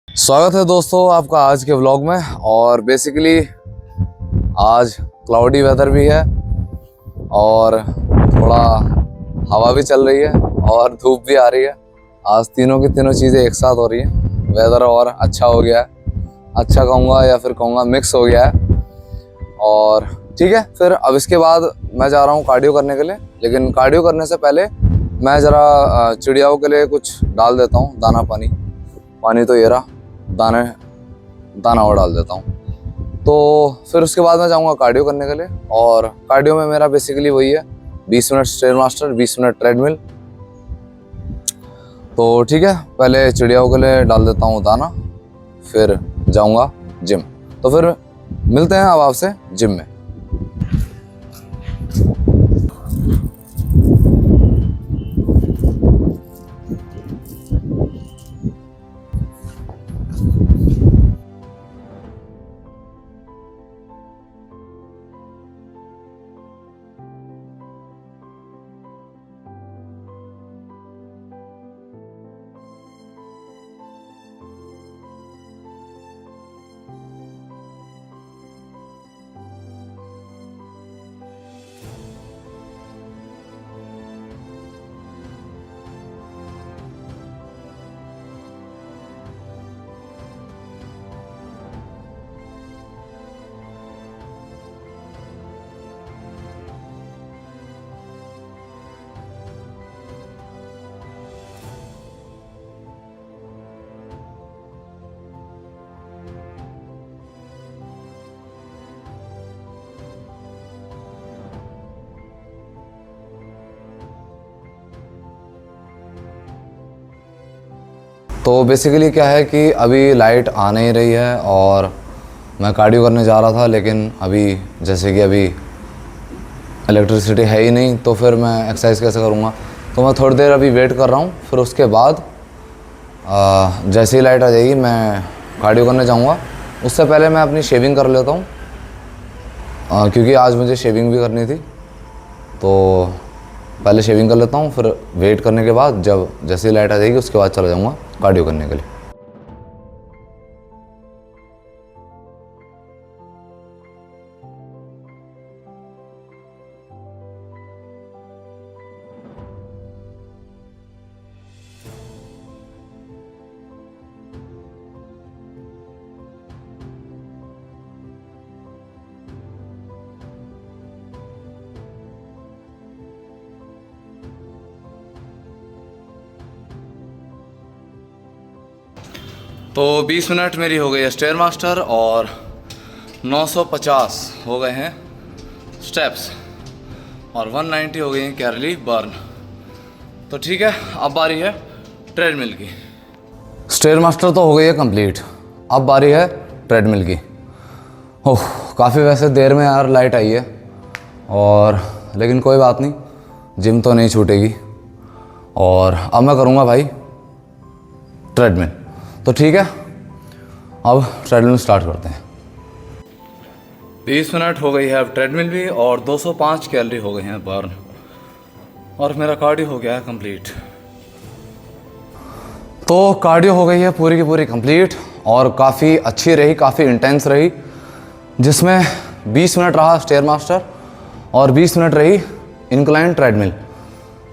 स्वागत है दोस्तों आपका आज के व्लॉग में। और बेसिकली आज क्लाउडी वेदर भी है और थोड़ा हवा भी चल रही है और धूप भी आ रही है। आज तीनों की तीनों चीज़ें एक साथ हो रही हैं। वेदर और अच्छा हो गया है, अच्छा कहूँगा या फिर कहूँगा मिक्स हो गया है। और ठीक है, फिर अब इसके बाद मैं जा रहा हूँ कार्डियो करने के लिए। लेकिन कार्डियो करने से पहले मैं ज़रा चिड़ियाओं के लिए कुछ डाल देता हूँ, दाना पानी तो ये रहा, दाना और डाल देता हूँ। तो फिर उसके बाद मैं जाऊँगा कार्डियो करने के लिए। और कार्डियो में मेरा बेसिकली वही है, 20 मिनट स्टेयरमास्टर, 20 मिनट ट्रेडमिल। तो ठीक है, पहले चिड़ियाओं के लिए डाल देता हूँ दाना, फिर जाऊँगा जिम। तो फिर मिलते हैं अब आपसे जिम में। तो बेसिकली क्या है कि अभी लाइट आ नहीं रही है और मैं कार्डियो करने जा रहा था, लेकिन अभी जैसे कि अभी इलेक्ट्रिसिटी है ही नहीं, तो फिर मैं एक्सरसाइज कैसे करूँगा। तो मैं थोड़ी देर अभी वेट कर रहा हूँ, फिर उसके बाद जैसे ही लाइट आ जाएगी मैं कार्डियो करने जाऊँगा। उससे पहले मैं अपनी शेविंग कर लेता हूँ, क्योंकि आज मुझे शेविंग भी करनी थी। तो पहले शेविंग कर लेता हूँ, फिर वेट करने के बाद जब जैसे ही लाइट आ जाएगी उसके बाद चला जाऊँगा कार्डियो करने के लिए। तो 20 मिनट मेरी हो गई है स्टेयर मास्टर और 950 हो गए हैं स्टेप्स और 190 हो गई हैं कैलोरी बर्न। तो ठीक है, अब बारी है ट्रेडमिल की। स्टेयर मास्टर तो हो गई है कंप्लीट, अब बारी है ट्रेडमिल की। ओह, काफ़ी वैसे देर में यार लाइट आई है, और लेकिन कोई बात नहीं, जिम तो नहीं छूटेगी। और अब मैं करूँगा भाई ट्रेडमिल। तो ठीक है, अब ट्रेडमिल स्टार्ट करते हैं। 20 मिनट हो गई है अब ट्रेडमिल भी, और 205 कैलोरी हो गई हैं बर्न, और मेरा कार्डियो हो गया है कंप्लीट। तो कार्डियो हो गई है पूरी की पूरी कंप्लीट, और काफ़ी अच्छी रही, काफ़ी इंटेंस रही, जिसमें 20 मिनट रहा स्टेयर मास्टर और 20 मिनट रही इंक्लाइन ट्रेडमिल।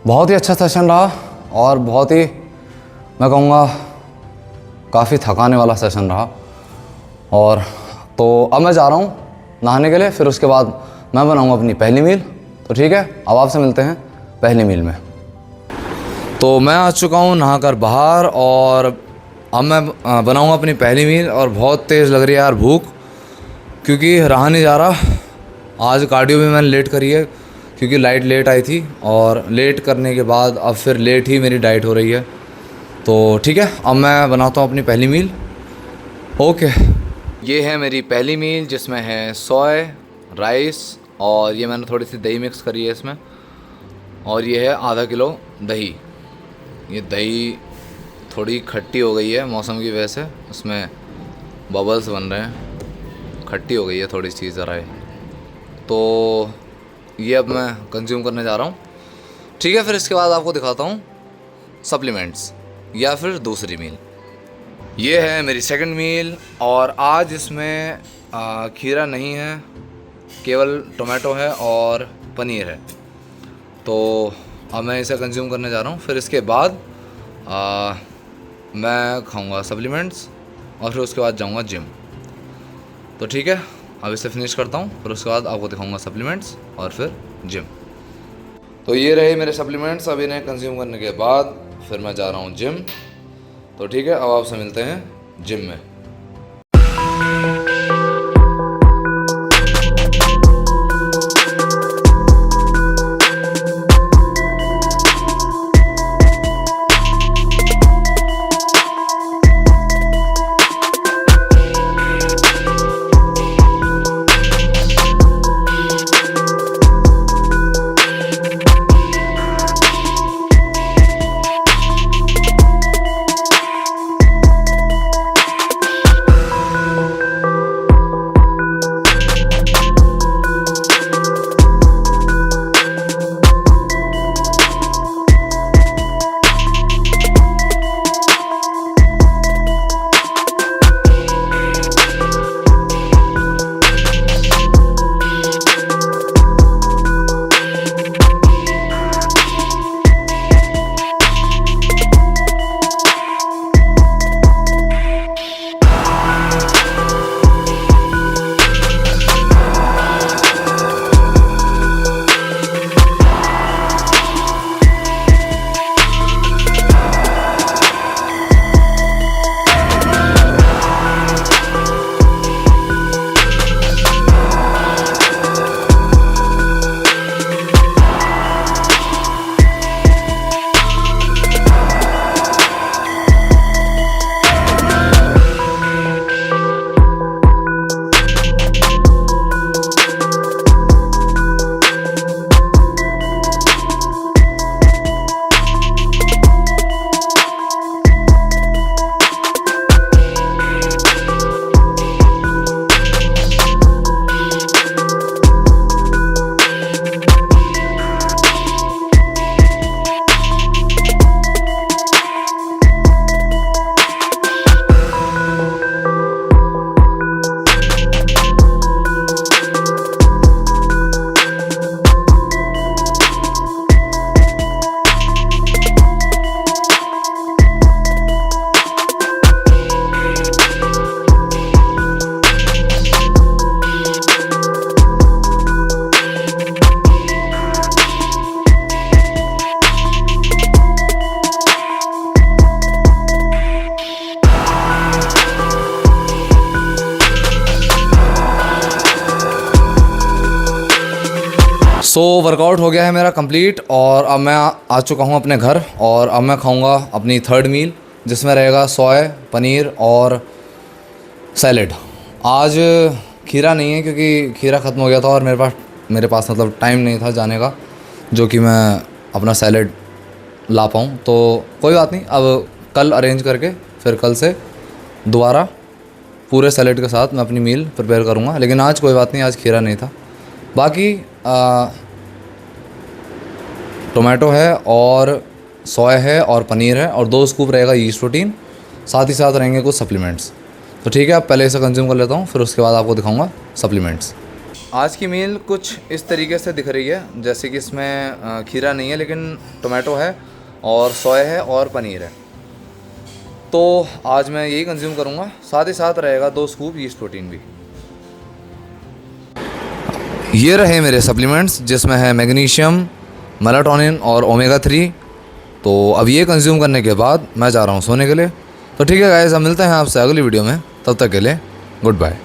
बहुत ही अच्छा सेशन रहा और बहुत ही, मैं कहूँगा, काफ़ी थकाने वाला सेशन रहा। और तो अब मैं जा रहा हूँ नहाने के लिए, फिर उसके बाद मैं बनाऊँगा अपनी पहली मील। तो ठीक है, अब आपसे मिलते हैं पहली मील में। तो मैं आ चुका हूँ नहाकर बाहर, और अब मैं बनाऊँगा अपनी पहली मील। और बहुत तेज़ लग रही है यार भूख, क्योंकि रहा नहीं जा रहा। आज कार्डियो भी मैंने लेट करी है क्योंकि लाइट लेट आई थी, और लेट करने के बाद अब फिर लेट ही मेरी डाइट हो रही है। तो ठीक है, अब मैं बनाता हूँ अपनी पहली मील। ओके, ये है मेरी पहली मील, जिसमें है सोया, राइस, और ये मैंने थोड़ी सी दही मिक्स करी है इसमें, और ये है आधा किलो दही। ये दही थोड़ी खट्टी हो गई है मौसम की वजह से, उसमें बबल्स बन रहे हैं, खट्टी हो गई है थोड़ी सी ज़रा है। तो ये अब मैं कंज्यूम करने जा रहा हूँ। ठीक है, फिर इसके बाद आपको दिखाता हूँ सप्लीमेंट्स या फिर दूसरी मील। ये है मेरी सेकंड मील और आज इसमें खीरा नहीं है, केवल टोमेटो है और पनीर है। तो अब मैं इसे कंज्यूम करने जा रहा हूँ। फिर इसके बाद मैं खाऊंगा सप्लीमेंट्स और फिर उसके बाद जाऊंगा जिम। तो ठीक है, अब इसे फिनिश करता हूँ, फिर उसके बाद आपको दिखाऊंगा सप्लीमेंट्स और फिर जिम। तो ये रहे मेरे सप्लीमेंट्स। अब इन्हें कंज्यूम करने के बाद फिर मैं जा रहा हूँ जिम। तो ठीक है, अब आपसे मिलते हैं जिम में। सो वर्कआउट हो गया है मेरा कंप्लीट और अब मैं आ चुका हूँ अपने घर और अब मैं खाऊंगा अपनी थर्ड मील, जिसमें रहेगा सोया, पनीर और सैलेड। आज खीरा नहीं है क्योंकि खीरा ख़त्म हो गया था और मेरे पास मतलब टाइम नहीं था जाने का, जो कि मैं अपना सैलेड ला पाऊँ। तो कोई बात नहीं, अब कल अरेंज करके फिर कल से दोबारा पूरे सैलेड के साथ मैं अपनी मील प्रिपेयर करूँगा। लेकिन आज कोई बात नहीं, आज खीरा नहीं था। बाकी टोमेटो है और सोया है और पनीर है और 2 स्कूप रहेगा यीस्ट प्रोटीन, साथ ही साथ रहेंगे कुछ सप्लीमेंट्स। तो ठीक है, अब पहले इसे कंज्यूम कर लेता हूँ, फिर उसके बाद आपको दिखाऊंगा सप्लीमेंट्स। आज की मील कुछ इस तरीके से दिख रही है, जैसे कि इसमें खीरा नहीं है लेकिन टोमेटो है और सोया है और पनीर है। तो आज मैं यही कंज्यूम करूँगा, साथ ही साथ रहेगा 2 स्कूप यीस्ट प्रोटीन भी। ये रहे मेरे सप्लीमेंट्स, जिसमें है मैग्नीशियम, मेलाटोनिन और ओमेगा 3। तो अब ये कंज्यूम करने के बाद मैं जा रहा हूँ सोने के लिए। तो ठीक है गाइस, अब मिलते हैं आपसे अगली वीडियो में, तब तक के लिए गुड बाय।